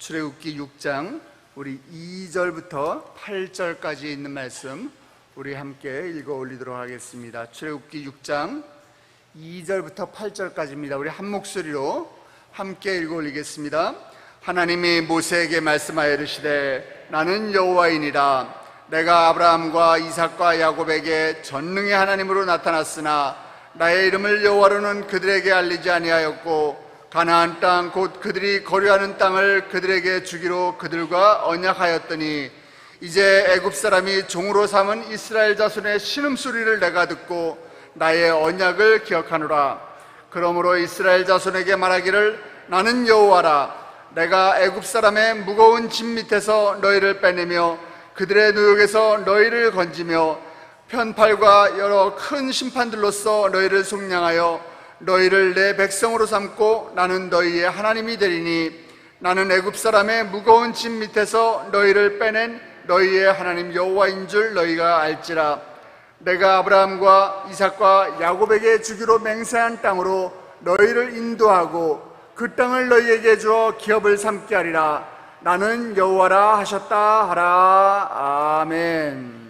출애굽기 6장 우리 2절부터 8절까지 있는 말씀 우리 함께 읽어 올리도록 하겠습니다. 출애굽기 6장 2절부터 8절까지입니다. 우리 한 목소리로 함께 읽어 올리겠습니다. 하나님이 모세에게 말씀하여 이르시되 나는 여호와이니라. 내가 아브라함과 이삭과 야곱에게 전능의 하나님으로 나타났으나 나의 이름을 여호와로는 그들에게 알리지 아니하였고 가나안 땅 곧 그들이 거류하는 땅을 그들에게 주기로 그들과 언약하였더니 이제 애굽 사람이 종으로 삼은 이스라엘 자손의 신음소리를 내가 듣고 나의 언약을 기억하노라. 그러므로 이스라엘 자손에게 말하기를 나는 여호와라. 내가 애굽 사람의 무거운 짐 밑에서 너희를 빼내며 그들의 누욕에서 너희를 건지며 편팔과 여러 큰 심판들로서 너희를 속량하여 너희를 내 백성으로 삼고 나는 너희의 하나님이 되리니 나는 애굽 사람의 무거운 짐 밑에서 너희를 빼낸 너희의 하나님 여호와인 줄 너희가 알지라. 내가 아브라함과 이삭과 야곱에게 주기로 맹세한 땅으로 너희를 인도하고 그 땅을 너희에게 주어 기업을 삼게 하리라. 나는 여호와라 하셨다 하라. 아멘.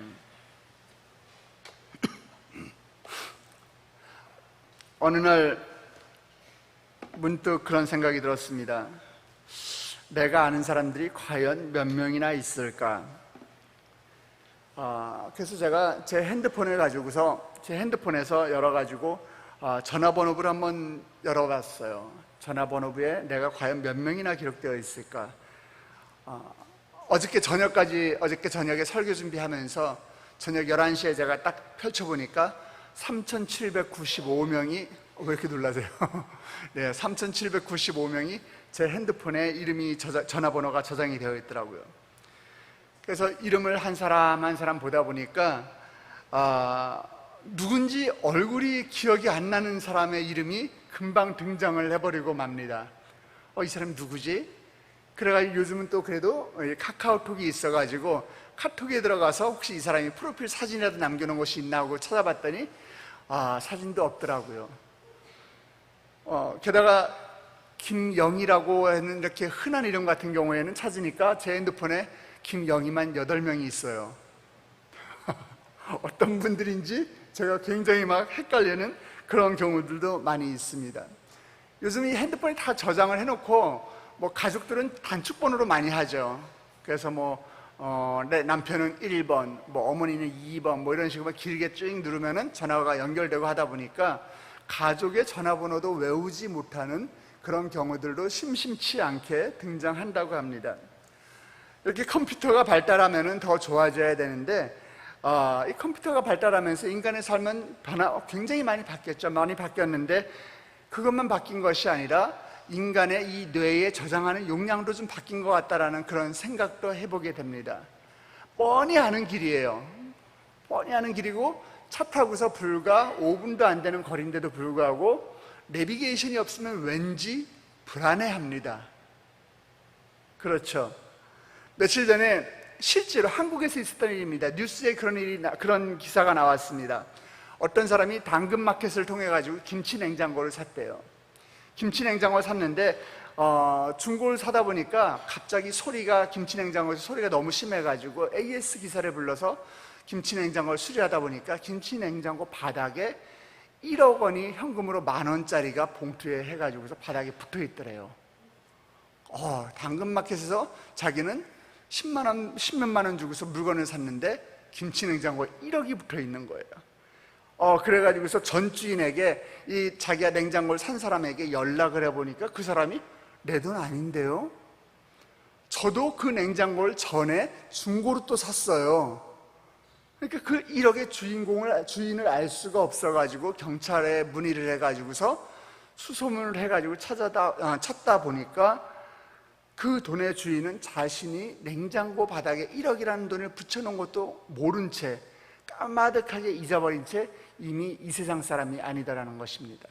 어느 날 문득 그런 생각이 들었습니다. 내가 아는 사람들이 과연 몇 명이나 있을까? 그래서 제가 제 핸드폰을 가지고서 제 핸드폰에서 열어가지고 전화번호부를 한번 열어봤어요. 전화번호부에 내가 과연 몇 명이나 기록되어 있을까? 어저께 저녁에 설교 준비하면서 저녁 11시에 제가 딱 펼쳐보니까 3,795명이 왜 이렇게 놀라세요? 네, 3,795명이 제 핸드폰에 이름이 전화번호가 저장이 되어 있더라고요. 그래서 이름을 한 사람 한 사람 보다 보니까 누군지 얼굴이 기억이 안 나는 사람의 이름이 금방 등장을 해버리고 맙니다. 이 사람 누구지? 그래가지고 요즘은 또 그래도 카카오톡이 있어가지고 카톡에 들어가서 혹시 이 사람이 프로필 사진이라도 남겨놓은 것이 있나 하고 찾아봤더니 사진도 없더라고요. 게다가 김영희라고 하는 이렇게 흔한 이름 같은 경우에는 찾으니까 제 핸드폰에 김영희만 8명이 있어요. 어떤 분들인지 제가 굉장히 막 헷갈리는 그런 경우들도 많이 있습니다. 요즘 이 핸드폰에 다 저장을 해놓고 가족들은 단축번호로 많이 하죠. 그래서 내 남편은 1번, 어머니는 2번, 이런 식으로 길게 쭉 누르면은 전화가 연결되고 하다 보니까 가족의 전화번호도 외우지 못하는 그런 경우들도 심심치 않게 등장한다고 합니다. 이렇게 컴퓨터가 발달하면은 더 좋아져야 되는데, 이 컴퓨터가 발달하면서 인간의 삶은 굉장히 많이 바뀌었죠. 많이 바뀌었는데, 그것만 바뀐 것이 아니라 인간의 이 뇌에 저장하는 용량도 좀 바뀐 것 같다라는 그런 생각도 해보게 됩니다. 뻔히 아는 길이에요. 뻔히 아는 길이고 차 타고서 불과 5분도 안 되는 거리인데도 불구하고 내비게이션이 없으면 왠지 불안해합니다. 그렇죠. 며칠 전에 실제로 한국에서 있었던 일입니다. 뉴스에 그런 기사가 나왔습니다. 어떤 사람이 당근마켓을 통해 가지고 김치 냉장고를 샀대요. 김치 냉장고를 샀는데 중고를 사다 보니까 갑자기 김치 냉장고에서 소리가 너무 심해가지고 AS 기사를 불러서 김치 냉장고를 수리하다 보니까 김치 냉장고 바닥에 1억 원이 현금으로 10,000원짜리가 봉투에 해가지고서 바닥에 붙어 있더래요. 당근마켓에서 자기는 10몇만 원 주고서 물건을 샀는데 김치 냉장고에 1억이 붙어 있는 거예요. 그래가지고서 전 주인에게 이 자기가 냉장고를 산 사람에게 연락을 해보니까 그 사람이 내 돈 아닌데요? 저도 그 냉장고를 전에 중고로 또 샀어요. 그러니까 그 1억의 주인을 알 수가 없어가지고 경찰에 문의를 해가지고서 수소문을 해가지고 찾다 보니까 그 돈의 주인은 자신이 냉장고 바닥에 1억이라는 돈을 붙여놓은 것도 모른 채 까마득하게 잊어버린 채 이미 이 세상 사람이 아니다라는 것입니다.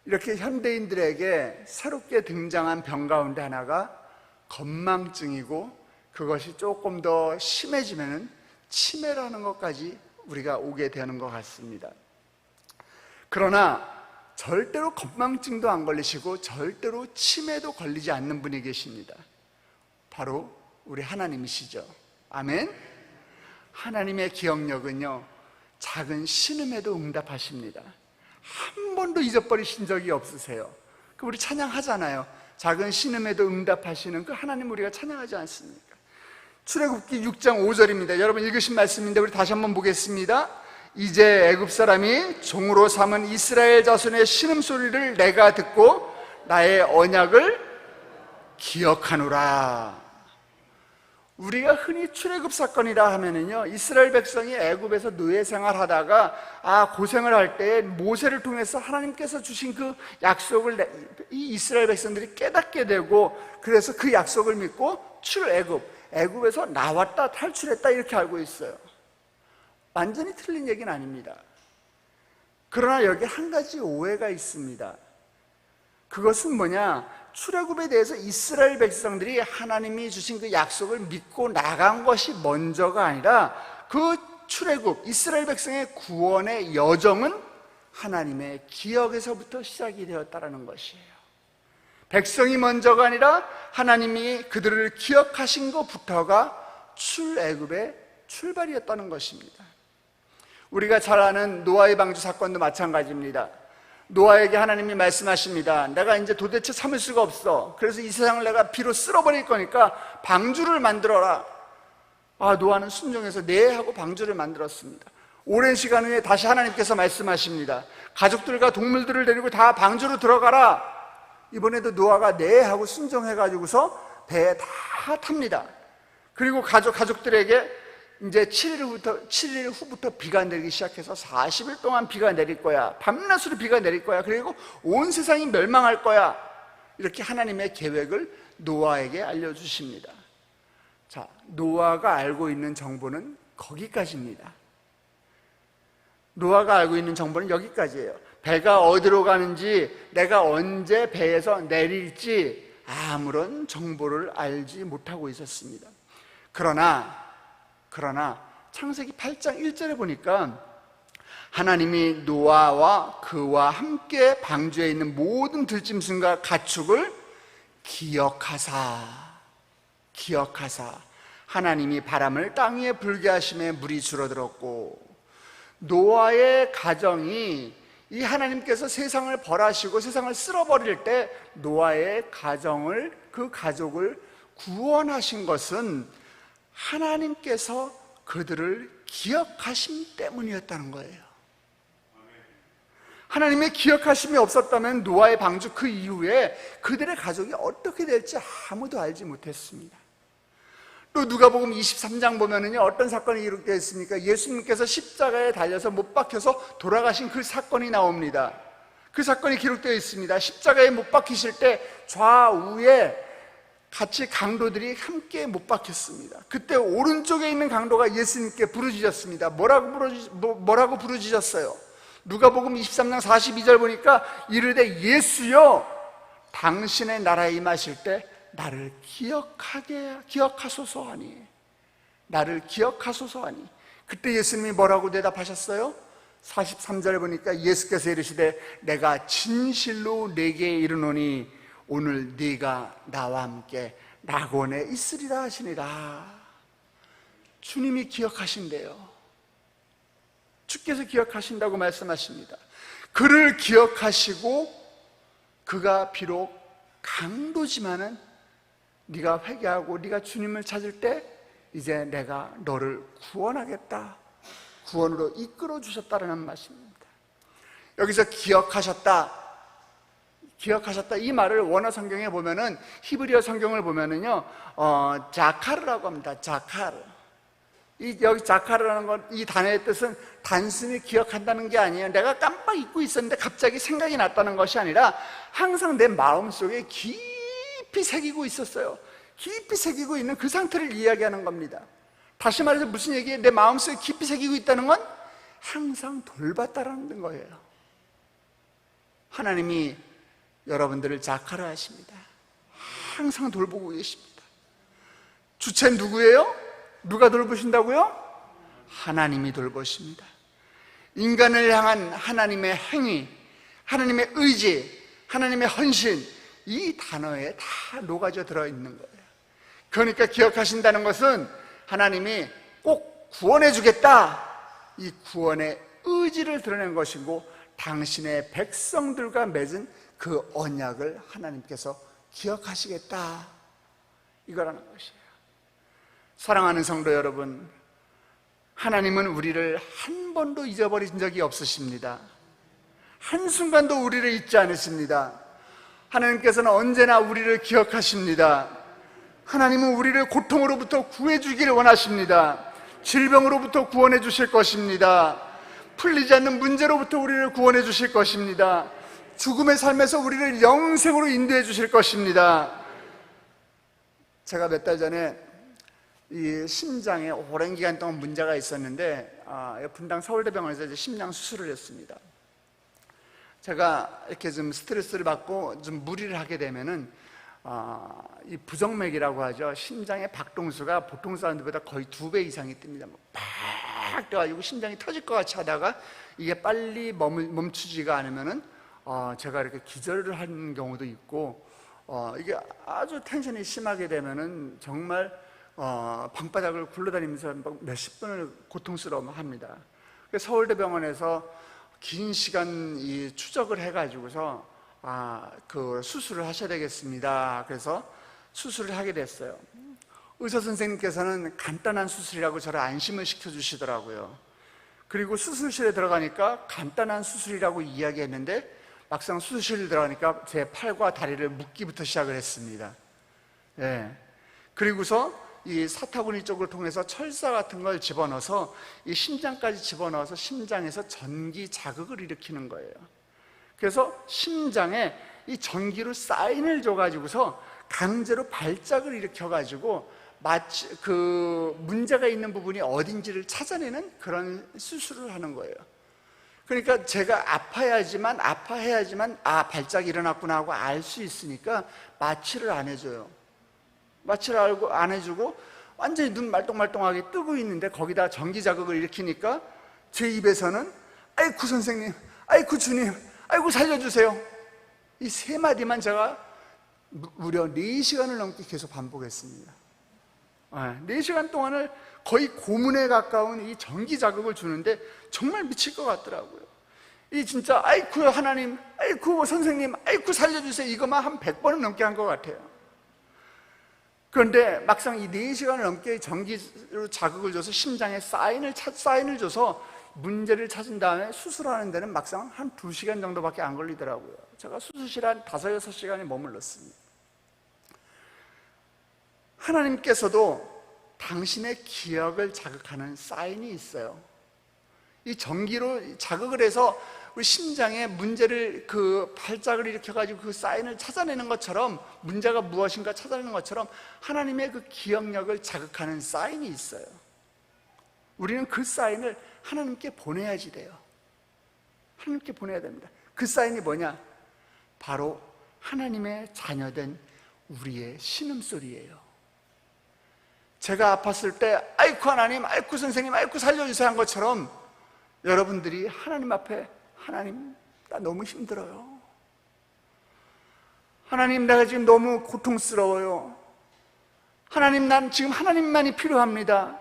이렇게 현대인들에게 새롭게 등장한 병 가운데 하나가 건망증이고 그것이 조금 더 심해지면 치매라는 것까지 우리가 오게 되는 것 같습니다. 그러나 절대로 건망증도 안 걸리시고 절대로 치매도 걸리지 않는 분이 계십니다. 바로 우리 하나님이시죠. 아멘. 하나님의 기억력은요, 작은 신음에도 응답하십니다. 한 번도 잊어버리신 적이 없으세요. 우리 찬양하잖아요. 작은 신음에도 응답하시는 그 하나님 우리가 찬양하지 않습니까? 출애굽기 6장 5절입니다. 여러분 읽으신 말씀인데 우리 다시 한번 보겠습니다. 이제 애굽 사람이 종으로 삼은 이스라엘 자손의 신음소리를 내가 듣고 나의 언약을 기억하노라. 우리가 흔히 출애굽 사건이라 하면은요, 이스라엘 백성이 애굽에서 노예 생활하다가 고생을 할 때 모세를 통해서 하나님께서 주신 그 약속을 이 이스라엘 백성들이 깨닫게 되고, 그래서 그 약속을 믿고 애굽에서 나왔다, 탈출했다, 이렇게 알고 있어요. 완전히 틀린 얘기는 아닙니다. 그러나 여기 한 가지 오해가 있습니다. 그것은 뭐냐? 출애굽에 대해서 이스라엘 백성들이 하나님이 주신 그 약속을 믿고 나간 것이 먼저가 아니라, 그 출애굽, 이스라엘 백성의 구원의 여정은 하나님의 기억에서부터 시작이 되었다는 것이에요. 백성이 먼저가 아니라 하나님이 그들을 기억하신 것부터가 출애굽의 출발이었다는 것입니다. 우리가 잘 아는 노아의 방주 사건도 마찬가지입니다. 노아에게 하나님이 말씀하십니다. 내가 이제 도대체 참을 수가 없어. 그래서 이 세상을 내가 비로 쓸어버릴 거니까 방주를 만들어라. 노아는 순종해서 네 하고 방주를 만들었습니다. 오랜 시간 후에 다시 하나님께서 말씀하십니다. 가족들과 동물들을 데리고 다 방주로 들어가라. 이번에도 노아가 네 하고 순종해가지고서 배에 다 탑니다. 그리고 가족들에게 이제 7일 후부터 비가 내리기 시작해서 40일 동안 비가 내릴 거야. 밤낮으로 비가 내릴 거야. 그리고 온 세상이 멸망할 거야. 이렇게 하나님의 계획을 노아에게 알려주십니다. 자, 노아가 알고 있는 정보는 거기까지입니다. 노아가 알고 있는 정보는 여기까지예요. 배가 어디로 가는지, 내가 언제 배에서 내릴지 아무런 정보를 알지 못하고 있었습니다. 그러나 창세기 8장 1절에 보니까 하나님이 노아와 그와 함께 방주에 있는 모든 들짐승과 가축을 기억하사 하나님이 바람을 땅 위에 불게 하심에 물이 줄어들었고, 노아의 가정이 이 하나님께서 세상을 벌하시고 세상을 쓸어버릴 때 노아의 그 가족을 구원하신 것은 하나님께서 그들을 기억하심 때문이었다는 거예요. 하나님의 기억하심이 없었다면 노아의 방주 그 이후에 그들의 가족이 어떻게 될지 아무도 알지 못했습니다. 또 누가복음 23장 보면은요, 어떤 사건이 기록되어 있습니까? 예수님께서 십자가에 달려서 못 박혀서 돌아가신 그 사건이 나옵니다. 그 사건이 기록되어 있습니다. 십자가에 못 박히실 때 좌우에 같이 강도들이 함께 못 박혔습니다. 그때 오른쪽에 있는 강도가 예수님께 부르짖었습니다. 뭐라고 부르짖었어요? 누가복음 23장 42절 보니까 이르되 예수여, 당신의 나라에 임하실 때 나를 기억하소서 하니. 그때 예수님이 뭐라고 대답하셨어요? 43절에 보니까 예수께서 이르시되 내가 진실로 네게 이르노니 오늘 네가 나와 함께 낙원에 있으리라 하시니라. 주님이 기억하신대요. 주께서 기억하신다고 말씀하십니다. 그를 기억하시고, 그가 비록 강도지만은 네가 회개하고 네가 주님을 찾을 때 이제 내가 너를 구원하겠다, 구원으로 이끌어 주셨다라는 말씀입니다. 여기서 기억하셨다 이 말을 원어 성경에 보면은, 히브리어 성경을 보면은요, 자카르라고 합니다. 자카르. 여기 자카르라는 것, 이 단어의 뜻은 단순히 기억한다는 게 아니에요. 내가 깜빡 잊고 있었는데 갑자기 생각이 났다는 것이 아니라 항상 내 마음속에 깊이 새기고 있었어요. 깊이 새기고 있는 그 상태를 이야기하는 겁니다. 다시 말해서 무슨 얘기예요? 내 마음속에 깊이 새기고 있다는 건 항상 돌봤다라는 거예요. 하나님이 여러분들을 자카르 하십니다. 항상 돌보고 계십니다. 주체는 누구예요? 누가 돌보신다고요? 하나님이 돌보십니다. 인간을 향한 하나님의 행위, 하나님의 의지, 하나님의 헌신, 이 단어에 다 녹아져 들어있는 거예요. 그러니까 기억하신다는 것은 하나님이 꼭 구원해 주겠다, 이 구원의 의지를 드러낸 것이고 당신의 백성들과 맺은 그 언약을 하나님께서 기억하시겠다, 이거라는 것이에요. 사랑하는 성도 여러분, 하나님은 우리를 한 번도 잊어버린 적이 없으십니다. 한순간도 우리를 잊지 않으십니다. 하나님께서는 언제나 우리를 기억하십니다. 하나님은 우리를 고통으로부터 구해주기를 원하십니다. 질병으로부터 구원해 주실 것입니다. 풀리지 않는 문제로부터 우리를 구원해 주실 것입니다. 죽음의 삶에서 우리를 영생으로 인도해 주실 것입니다. 제가 몇 달 전에 이 심장에 오랜 기간 동안 문제가 있었는데 분당 서울대병원에서 이제 심장 수술을 했습니다. 제가 이렇게 좀 스트레스를 받고 좀 무리를 하게 되면은 이 부정맥이라고 하죠. 심장의 박동수가 보통 사람들보다 거의 2배 이상이 뜹니다. 팍 떠가지고 심장이 터질 것 같이 하다가 이게 빨리 멈추지가 않으면은 제가 이렇게 기절을 하는 경우도 있고, 이게 아주 텐션이 심하게 되면은 정말 방바닥을 굴러다니면서 몇십 분을 고통스러워합니다. 서울대병원에서 긴 시간 이 추적을 해가지고서 그 수술을 하셔야 되겠습니다. 그래서 수술을 하게 됐어요. 의사 선생님께서는 간단한 수술이라고 저를 안심을 시켜주시더라고요. 그리고 수술실에 들어가니까 간단한 수술이라고 이야기했는데 막상 수술실에 들어가니까 제 팔과 다리를 묶기부터 시작을 했습니다. 예. 그리고서 이 사타구니 쪽을 통해서 철사 같은 걸 집어넣어서 이 심장까지 집어넣어서 심장에서 전기 자극을 일으키는 거예요. 그래서 심장에 이 전기로 사인을 줘가지고서 강제로 발작을 일으켜가지고 마치 그 문제가 있는 부분이 어딘지를 찾아내는 그런 수술을 하는 거예요. 그러니까 제가 아파야지만 발작이 일어났구나 하고 알 수 있으니까 마취를 안 해줘요. 마취를 안 해주고 완전히 눈 말똥말똥하게 뜨고 있는데 거기다 전기 자극을 일으키니까 제 입에서는 아이쿠 선생님, 아이쿠 주님, 아이고 살려주세요, 이 세 마디만 제가 무려 4시간을 넘게 계속 반복했습니다. 4시간 동안을 거의 고문에 가까운 이 전기 자극을 주는데 정말 미칠 것 같더라고요. 이 진짜 아이쿠 하나님, 아이쿠 선생님, 아이쿠 살려주세요, 이것만 한 100번은 넘게 한 것 같아요. 그런데 막상 이 4시간을 넘게 전기로 자극을 줘서 심장에 사인을 줘서 문제를 찾은 다음에 수술하는 데는 막상 한 2시간 정도밖에 안 걸리더라고요. 제가 수술실에 한 5-6시간이 머물렀습니다. 하나님께서도 당신의 기억을 자극하는 사인이 있어요. 이 전기로 자극을 해서 우리 심장에 문제를 그 발작을 일으켜가지고 그 사인을 찾아내는 것처럼, 문제가 무엇인가 찾아내는 것처럼 하나님의 그 기억력을 자극하는 사인이 있어요. 우리는 그 사인을 하나님께 보내야지 돼요. 하나님께 보내야 됩니다. 그 사인이 뭐냐? 바로 하나님의 자녀된 우리의 신음소리예요. 제가 아팠을 때 아이쿠 하나님, 아이쿠 선생님, 아이쿠 살려주세요 한 것처럼 여러분들이 하나님 앞에, 하나님 나 너무 힘들어요, 하나님 내가 지금 너무 고통스러워요, 하나님 난 지금 하나님만이 필요합니다.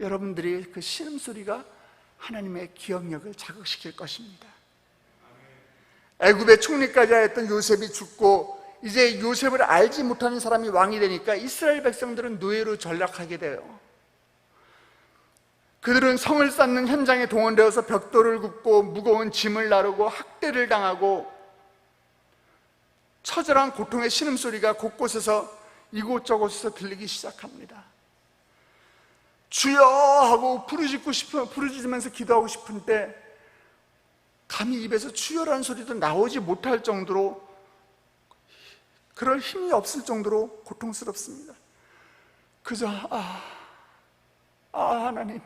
여러분들이 그 신음소리가 하나님의 기억력을 자극시킬 것입니다. 애굽의 총리까지 하였던 요셉이 죽고 이제 요셉을 알지 못하는 사람이 왕이 되니까 이스라엘 백성들은 노예로 전락하게 돼요. 그들은 성을 쌓는 현장에 동원되어서 벽돌을 굽고 무거운 짐을 나르고 학대를 당하고 처절한 고통의 신음소리가 곳곳에서 이곳저곳에서 들리기 시작합니다. 주여 하고 부르짖으면서 기도하고 싶은 때 감히 입에서 주여라는 소리도 나오지 못할 정도로, 그럴 힘이 없을 정도로 고통스럽습니다. 그저 하나님,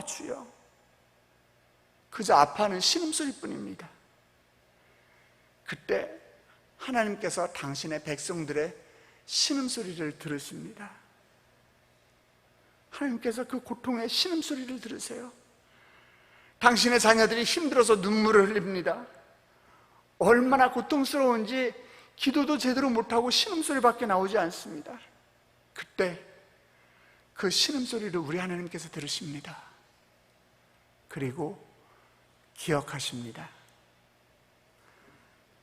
주여, 그저 아파하는 신음소리뿐입니다. 그때 하나님께서 당신의 백성들의 신음소리를 들으십니다. 하나님께서 그 고통의 신음소리를 들으세요. 당신의 자녀들이 힘들어서 눈물을 흘립니다. 얼마나 고통스러운지 기도도 제대로 못하고 신음소리밖에 나오지 않습니다. 그때 그 신음소리를 우리 하나님께서 들으십니다. 그리고 기억하십니다.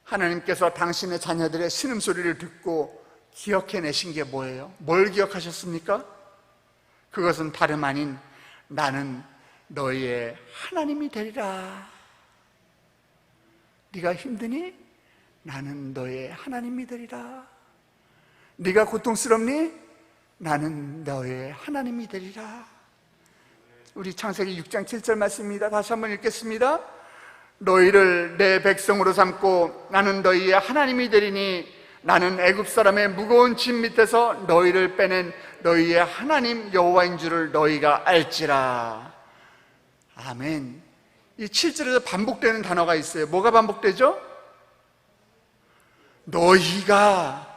하나님께서 당신의 자녀들의 신음소리를 듣고 기억해내신 게 뭐예요? 뭘 기억하셨습니까? 그것은 다름 아닌 나는 너희의 하나님이 되리라. 네가 힘드니? 나는 너의 하나님이 되리라. 네가 고통스럽니? 나는 너의 하나님이 되리라. 우리 창세기 6장 7절 말씀입니다. 다시 한번 읽겠습니다. 너희를 내 백성으로 삼고 나는 너희의 하나님이 되리니 나는 애굽 사람의 무거운 짐 밑에서 너희를 빼낸 너희의 하나님 여호와인 줄을 너희가 알지라. 아멘. 이 7절에서 반복되는 단어가 있어요. 뭐가 반복되죠? 너희가가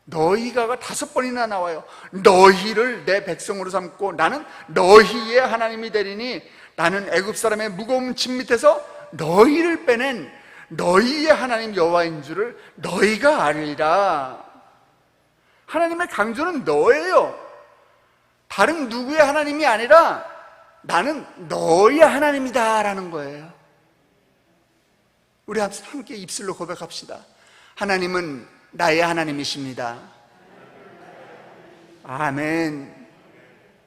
5번이나 나와요. 너희를 내 백성으로 삼고 나는 너희의 하나님이 되리니 나는 애굽 사람의 무거운 짐 밑에서 너희를 빼낸 너희의 하나님 여호와인 줄을 너희가 알리라. 하나님의 강조는 너예요. 다른 누구의 하나님이 아니라 나는 너희의 하나님이다 라는 거예요. 우리 함께 입술로 고백합시다. 하나님은 나의 하나님이십니다. 아멘.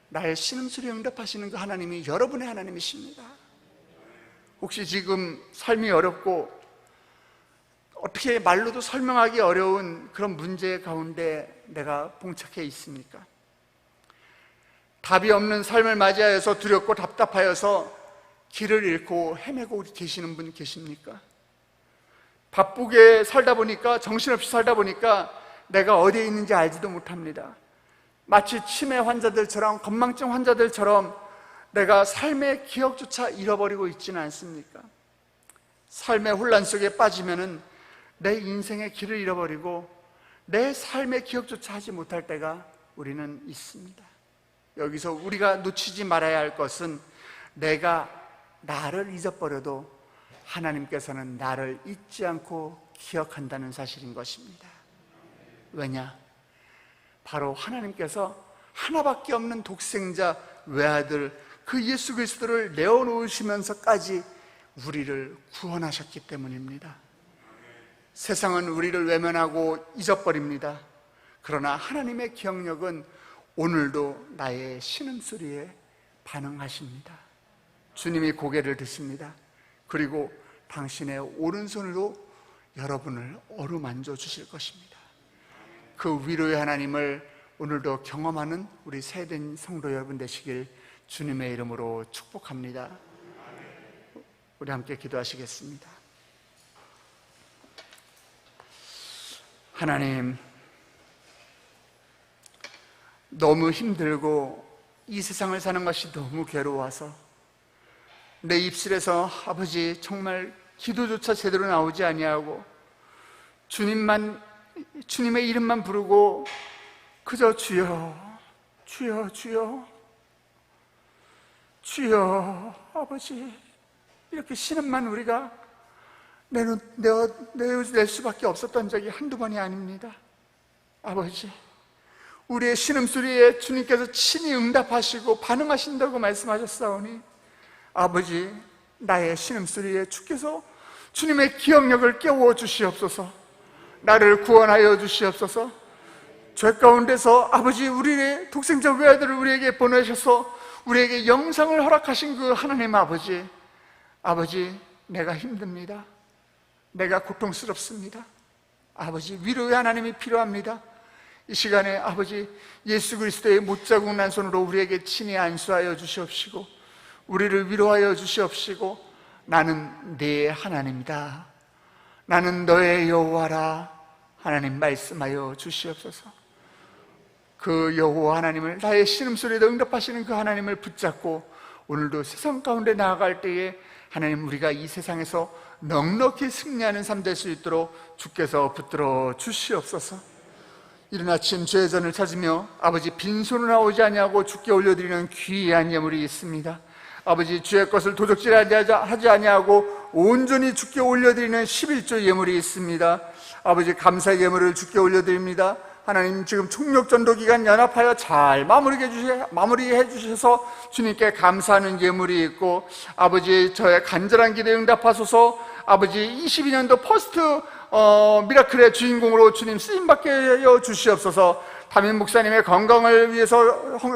나의 신음소리에 응답하시는 그 하나님이 여러분의 하나님이십니다. 혹시 지금 삶이 어렵고 어떻게 말로도 설명하기 어려운 그런 문제 가운데 내가 봉착해 있습니까? 답이 없는 삶을 맞이하여서 두렵고 답답하여서 길을 잃고 헤매고 계시는 분 계십니까? 바쁘게 살다 보니까, 정신없이 살다 보니까 내가 어디에 있는지 알지도 못합니다. 마치 치매 환자들처럼, 건망증 환자들처럼 내가 삶의 기억조차 잃어버리고 있지는 않습니까? 삶의 혼란 속에 빠지면은 내 인생의 길을 잃어버리고 내 삶의 기억조차 하지 못할 때가 우리는 있습니다. 여기서 우리가 놓치지 말아야 할 것은 내가 나를 잊어버려도 하나님께서는 나를 잊지 않고 기억한다는 사실인 것입니다. 왜냐? 바로 하나님께서 하나밖에 없는 독생자 외아들 그 예수 그리스도를 내어놓으시면서까지 우리를 구원하셨기 때문입니다. 세상은 우리를 외면하고 잊어버립니다. 그러나 하나님의 기억력은 오늘도 나의 신음소리에 반응하십니다. 주님이 고개를 드십니다. 그리고 당신의 오른손으로 여러분을 어루만져 주실 것입니다. 그 위로의 하나님을 오늘도 경험하는 우리 세된 성도 여러분 되시길 주님의 이름으로 축복합니다. 우리 함께 기도하시겠습니다. 하나님, 너무 힘들고 이 세상을 사는 것이 너무 괴로워서 내 입술에서 아버지 정말 기도조차 제대로 나오지 아니하고 주님의 이름만 부르고 그저 주여 주여 주여 주여 아버지 이렇게 신음만 우리가 내낼 수밖에 없었던 적이 한두 번이 아닙니다. 아버지, 우리의 신음소리에 주님께서 친히 응답하시고 반응하신다고 말씀하셨사오니 아버지, 나의 신음소리에 주께서 주님의 기억력을 깨워 주시옵소서. 나를 구원하여 주시옵소서. 죄 가운데서 아버지, 우리의 독생자 외아들을 우리에게 보내셔서 우리에게 영생을 허락하신 그 하나님 아버지, 내가 힘듭니다. 내가 고통스럽습니다. 아버지, 위로의 하나님이 필요합니다. 이 시간에 아버지, 예수 그리스도의 못자국 난 손으로 우리에게 친히 안수하여 주시옵시고 우리를 위로하여 주시옵시고 나는 네 하나님이다, 나는 너의 여호와라 하나님 말씀하여 주시옵소서. 그 여호와 하나님을, 나의 신음소리에도 응답하시는 그 하나님을 붙잡고 오늘도 세상 가운데 나아갈 때에 하나님, 우리가 이 세상에서 넉넉히 승리하는 삶 될 수 있도록 주께서 붙들어 주시옵소서. 이른 아침 주의 전을 찾으며 아버지 빈손으로 나오지 아니하고 주께 올려드리는 귀한 예물이 있습니다. 아버지 주의 것을 도적질하지 아니하고 온전히 주께 올려드리는 11조 예물이 있습니다. 아버지 감사의 예물을 주께 올려드립니다. 하나님 지금 총력전도기간 연합하여 잘 마무리해 주셔서 주님께 감사하는 예물이 있고, 아버지 저의 간절한 기도에 응답하소서. 아버지 22년도 퍼스트 미라클의 주인공으로 주님 쓰임받게 하여 주시옵소서. 담임 목사님의 건강을 위해서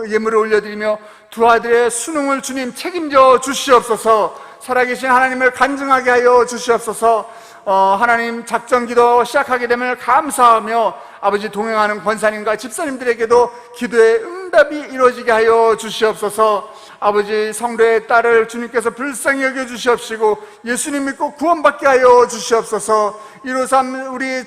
예물을 올려드리며 두 아들의 수능을 주님 책임져 주시옵소서. 살아계신 하나님을 간증하게 하여 주시옵소서. 하나님 작전기도 시작하게 되면 감사하며 아버지 동행하는 권사님과 집사님들에게도 기도의 응답이 이루어지게 하여 주시옵소서. 아버지 성도의 딸을 주님께서 불쌍히 여겨 주시옵시고 예수님 믿고 구원받게 하여 주시옵소서. 153 우리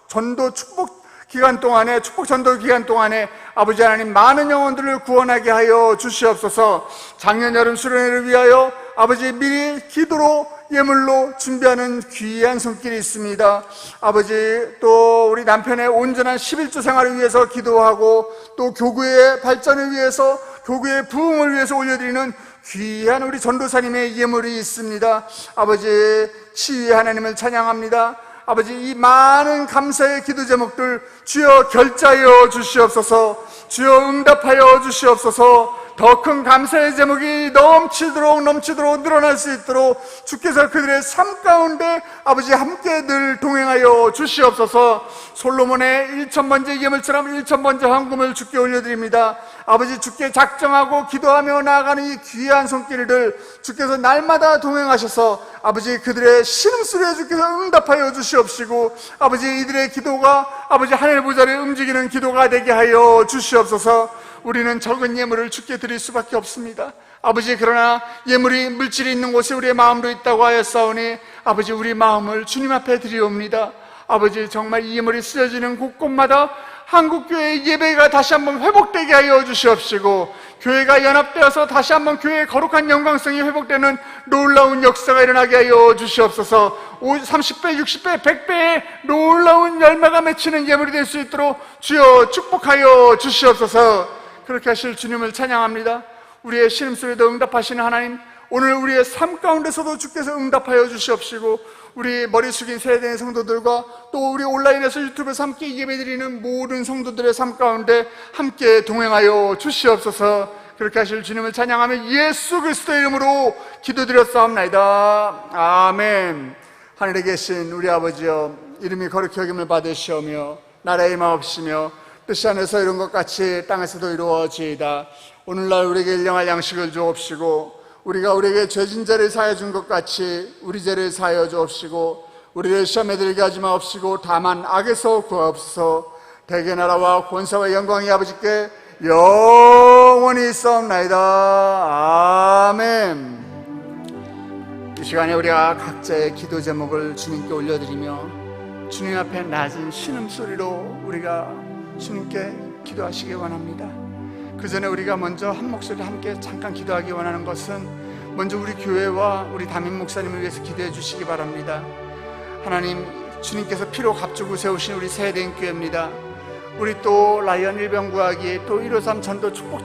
전도 축복 기간 동안에, 축복 전도 기간 동안에 아버지 하나님 많은 영혼들을 구원하게 하여 주시옵소서. 작년 여름 수련회를 위하여 아버지 미리 기도로 예물로 준비하는 귀한 손길이 있습니다. 아버지 또 우리 남편의 온전한 11조 생활을 위해서 기도하고 또 교구의 발전을 위해서, 교구의 부흥을 위해서 올려드리는 귀한 우리 전도사님의 예물이 있습니다. 아버지 치유의 하나님을 찬양합니다. 아버지 이 많은 감사의 기도 제목들 주여 결자하여 주시옵소서. 주여 응답하여 주시옵소서. 더 큰 감사의 제목이 넘치도록 늘어날 수 있도록 주께서 그들의 삶 가운데 아버지 함께 늘 동행하여 주시옵소서. 솔로몬의 1000번째 예물처럼 1000번째 황금을 주께 올려드립니다. 아버지 주께 작정하고 기도하며 나아가는 이 귀한 손길들 주께서 날마다 동행하셔서 아버지 그들의 신음소리에 주께서 응답하여 주시옵시고 아버지 이들의 기도가 아버지 하늘 보좌를 움직이는 기도가 되게 하여 주시옵소서. 우리는 적은 예물을 주께 드릴 수밖에 없습니다. 아버지 그러나 예물이 물질이 있는 곳에 우리의 마음도 있다고 하였사오니 아버지 우리 마음을 주님 앞에 드리옵니다. 아버지 정말 이 예물이 쓰여지는 곳곳마다 한국교회의 예배가 다시 한번 회복되게 하여 주시옵시고 교회가 연합되어서 다시 한번 교회의 거룩한 영광성이 회복되는 놀라운 역사가 일어나게 하여 주시옵소서. 30배, 60배, 100배의 놀라운 열매가 맺히는 예물이 될 수 있도록 주여 축복하여 주시옵소서. 그렇게 하실 주님을 찬양합니다. 우리의 신음소리에도 응답하시는 하나님, 오늘 우리의 삶 가운데서도 주께서 응답하여 주시옵시고 우리 머리 숙인 세대의 성도들과 또 우리 온라인에서 유튜브에서 함께 예배드리는 모든 성도들의 삶 가운데 함께 동행하여 주시옵소서. 그렇게 하실 주님을 찬양하며 예수 그리스도의 이름으로 기도드렸사옵나이다. 아멘. 하늘에 계신 우리 아버지여, 이름이 거룩히 여김을 받으시오며 나라의 마옵시며 뜻이 하늘에서 이룬 것 같이 땅에서도 이루어지이다. 오늘날 우리에게 일용할 양식을 주옵시고 우리가 우리에게 죄진 자를 사하여 준 것 같이 우리 죄를 사하여 주옵시고 우리를 시험에 들게 하지 마옵시고 다만 악에서 구하옵소서. 대개 나라와 권세와 영광이 아버지께 영원히 있사옵나이다. 아멘. 이 시간에 우리가 각자의 기도 제목을 주님께 올려드리며 주님 앞에 낮은 신음소리로 우리가 주님께 기도하시기 원합니다. 그 전에 우리가 먼저 한 목소리로 함께 잠깐 기도하기 원하는 것은 먼저 우리 교회와 우리 담임 목사님을 위해서 기도해 주시기 바랍니다. 하나님, 주님께서 피로 값주고 세우신 우리 세대인교회입니다. 우리 또 라이언 일병구하기 또 153 전도 축복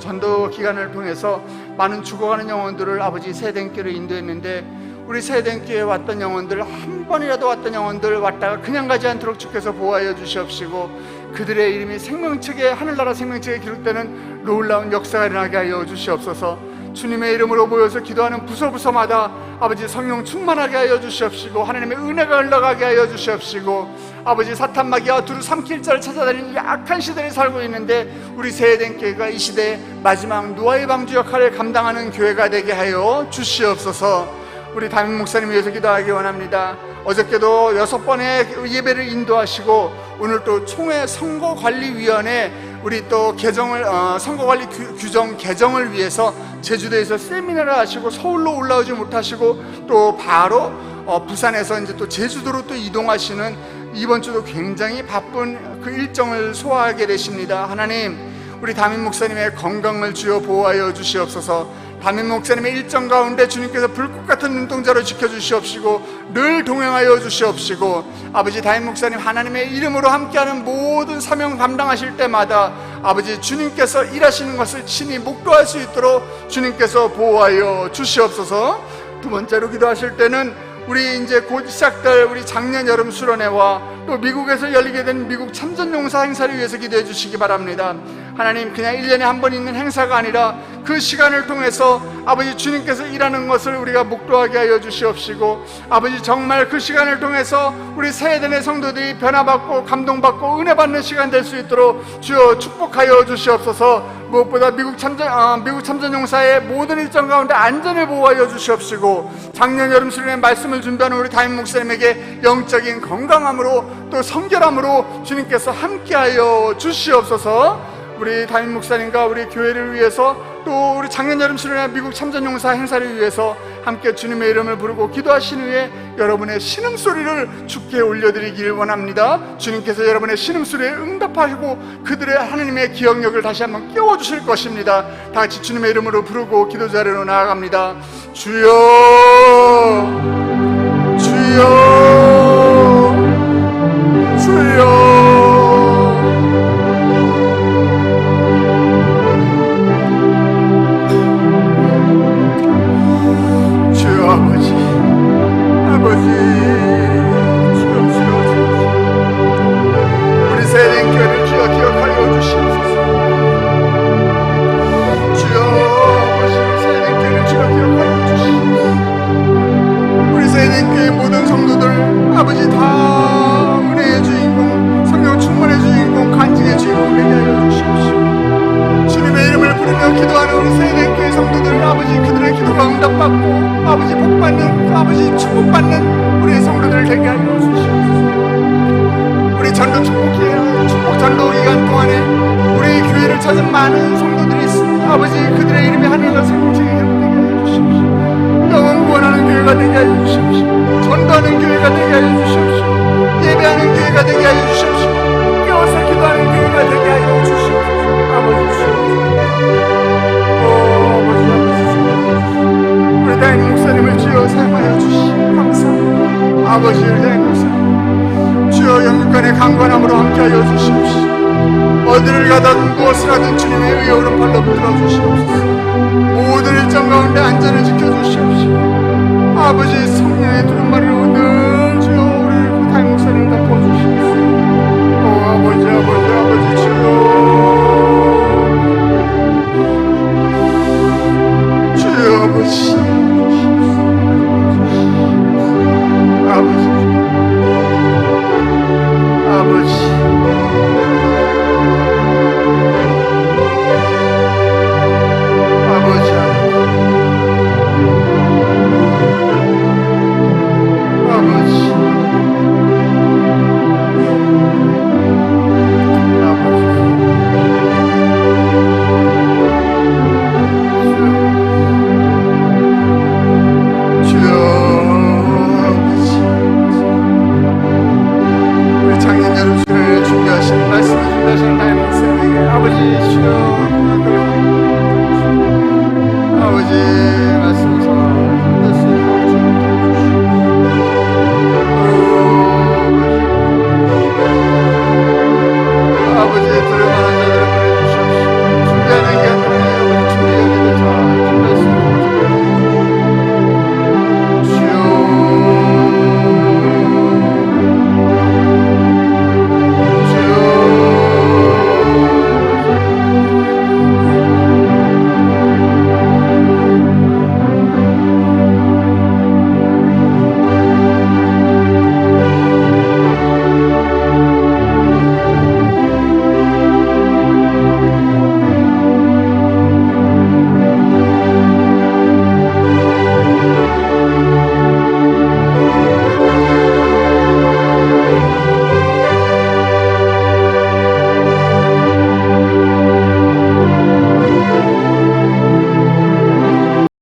전도 기간을 통해서 많은 죽어가는 영혼들을 아버지 세대인교회로 인도했는데 우리 세대인교회에 왔던 영혼들, 한 번이라도 왔던 영혼들 왔다가 그냥 가지 않도록 주께서 보호하여 주시옵시고 그들의 이름이 생명책에, 하늘나라 생명책에 기록되는 놀라운 역사가 일어나게 하여 주시옵소서. 주님의 이름으로 모여서 기도하는 부서부서마다 아버지 성령 충만하게 하여 주시옵시고 하나님의 은혜가 흘러가게 하여 주시옵시고 아버지 사탄 마귀와 두루 삼킬 자를 찾아다니는 약한 시대를 살고 있는데 우리 세대인교회가 이 시대의 마지막 노아의 방주 역할을 감당하는 교회가 되게 하여 주시옵소서. 우리 담임 목사님 위해서 기도하기 원합니다. 어저께도 6번의 예배를 인도하시고 오늘 또 총회 선거관리위원회 우리 또 개정을 선거관리 규정 개정을 위해서 제주도에서 세미나를 하시고 서울로 올라오지 못하시고 또 바로 부산에서 이제 또 제주도로 또 이동하시는 이번 주도 굉장히 바쁜 그 일정을 소화하게 되십니다. 하나님, 우리 담임 목사님의 건강을 주여 보호하여 주시옵소서. 담임 목사님의 일정 가운데 주님께서 불꽃 같은 눈동자로 지켜주시옵시고 늘 동행하여 주시옵시고, 아버지 담임 목사님 하나님의 이름으로 함께하는 모든 사명 감당하실 때마다 아버지 주님께서 일하시는 것을 친히 목도할 수 있도록 주님께서 보호하여 주시옵소서. 두 번째로 기도하실 때는 우리 이제 곧 시작될 우리 작년 여름 수련회와 또 미국에서 열리게 된 미국 참전용사 행사를 위해서 기도해 주시기 바랍니다. 하나님, 그냥 1년에 한 번 있는 행사가 아니라 그 시간을 통해서 아버지 주님께서 일하는 것을 우리가 목도하게 하여 주시옵시고, 아버지 정말 그 시간을 통해서 우리 세대의 성도들이 변화받고 감동받고 은혜받는 시간 될 수 있도록 주여 축복하여 주시옵소서. 무엇보다 미국 참전용사의 모든 일정 가운데 안전을 보호하여 주시옵시고, 작년 여름 수련회 말씀을 준비하는 우리 담임 목사님에게 영적인 건강함으로 또 성결함으로 주님께서 함께하여 주시옵소서. 우리 담임 목사님과 우리 교회를 위해서 또 우리 작년 여름 수련회 미국 참전용사 행사를 위해서 함께 주님의 이름을 부르고 기도하신 후에 여러분의 신음소리를 주께 올려드리기를 원합니다. 주님께서 여러분의 신음소리에 응답하시고 그들의 하나님의 기억력을 다시 한번 깨워주실 것입니다. 다 같이 주님의 이름으로 부르고 기도 자리로 나아갑니다. 주여, 주여, 주여. 아버지, 주여, 우리 세린교회를 주여 기억하여 주시옵소서. 주여, 우리 세린교회를 주여 기억하여 주시옵소서. 우리 세린교회 모든 성도들 아버지 다 은혜의 주인공, 성령 충만의 주인공, 간증의 주인공 되게 하여 주시옵시오. 주님의 이름을 부르며 기도하는 우리 세린교회 성도들 아버지, 그들의 기도가 응답받고 아버지 복받는, 아버지 축복받는 우리 성도들 되게 하여 주시옵소서. 우리 전도 축복 전도 기간 동안에 우리 교회를 찾은 많은 성도들이 있습니다. 아버지, 그들의 이름이 하늘과 생명책에 되게 하여 주시옵시오. 영원 구원하는 교회가 되게 하여 주시옵시오. 전도하는 교회가 되게 하여 주시옵시오. 예배하는 교회가 되게 하여 주시옵시오. 깨워서 기도하는 교회가 되게 하여 주시옵소서. 아버지 주옵소서. 우리 담임 목사님을 주여 사용하여 주시옵소서. 감사합니다. 아버지, 우리 담임 목사님 주여 영육간의 강건함으로 함께하여 주시옵시오. 어디를 가든 무엇을 하든 주님의 의의 오른팔로 붙들어 주시옵소서. 모든 일정 가운데 안전을 지켜주시옵시오. 아버지, 성령의 두루마리로 늘